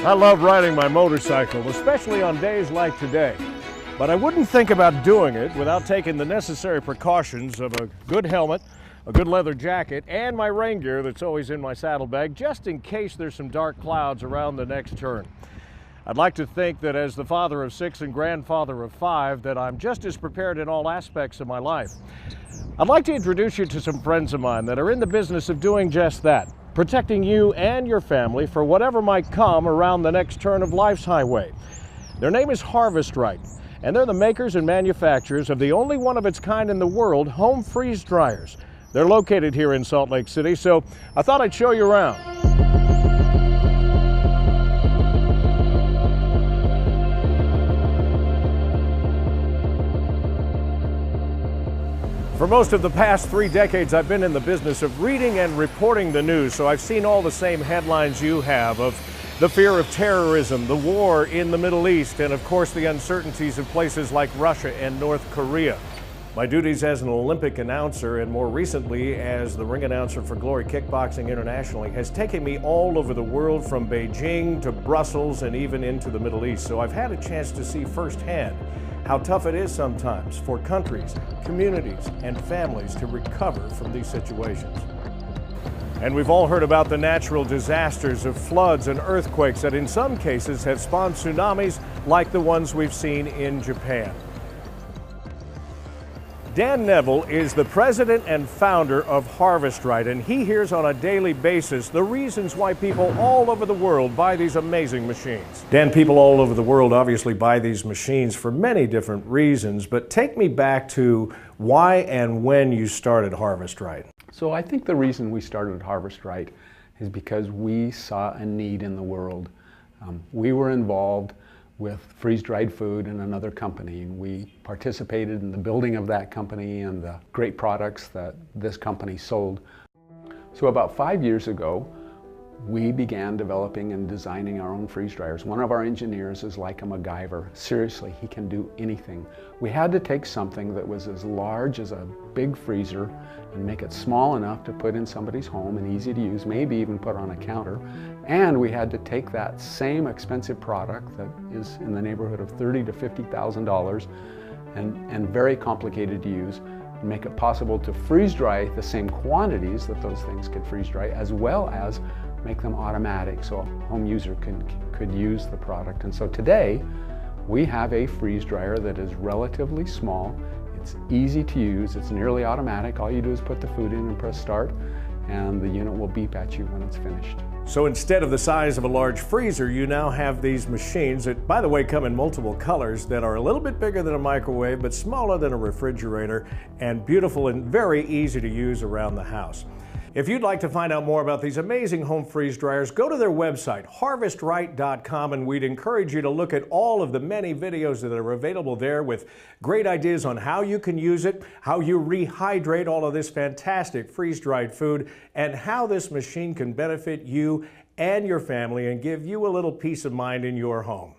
I love riding my motorcycle, especially on days like today. But I wouldn't think about doing it without taking the necessary precautions of a good helmet, a good leather jacket, and my rain gear that's always in my saddlebag, just in case there's some dark clouds around the next turn. I'd like to think that as the father of 6 and grandfather of 5, that I'm just as prepared in all aspects of my life. I'd like to introduce you to some friends of mine that are in the business of doing just that, protecting you and your family for whatever might come around the next turn of life's highway. Their name is Harvestright, and they're the makers and manufacturers of the only one of its kind in the world, home freeze dryers. They're located here in Salt Lake City, so I thought I'd show you around. For most of the past 3 decades, I've been in the business of reading and reporting the news, so I've seen all the same headlines you have of the fear of terrorism, the war in the Middle East, and of course the uncertainties of places like Russia and North Korea. My duties as an Olympic announcer and more recently as the ring announcer for Glory Kickboxing internationally has taken me all over the world, from Beijing to Brussels and even into the Middle East, so I've had a chance to see firsthand how tough it is sometimes for countries, communities, and families to recover from these situations. And we've all heard about the natural disasters of floods and earthquakes that in some cases have spawned tsunamis like the ones we've seen in Japan. Dan Neville is the president and founder of Harvestright, and he hears on a daily basis the reasons why people all over the world buy these amazing machines. Dan, people all over the world obviously buy these machines for many different reasons, but take me back to why and when you started Harvestright. So I think the reason we started Harvestright is because we saw a need in the world. We were involved with freeze-dried food in another company. We participated in the building of that company and the great products that this company sold. So about 5 years ago, we began developing and designing our own freeze dryers. One of our engineers is like a MacGyver. Seriously, he can do anything. We had to take something that was as large as a big freezer and make it small enough to put in somebody's home and easy to use, maybe even put on a counter. And we had to take that same expensive product that is in the neighborhood of $30,000 to $50,000 and very complicated to use, and make it possible to freeze dry the same quantities that those things could freeze dry, as well as make them automatic so a home user could use the product. And so today we have a freeze dryer that is relatively small, it's easy to use, it's nearly automatic. All you do is put the food in and press start, and the unit will beep at you when it's finished. So instead of the size of a large freezer, you now have these machines that, by the way, come in multiple colors that are a little bit bigger than a microwave but smaller than a refrigerator, and beautiful and very easy to use around the house. If you'd like to find out more about these amazing home freeze dryers, go to their website, harvestright.com, and we'd encourage you to look at all of the many videos that are available there with great ideas on how you can use it, how you rehydrate all of this fantastic freeze-dried food, and how this machine can benefit you and your family and give you a little peace of mind in your home.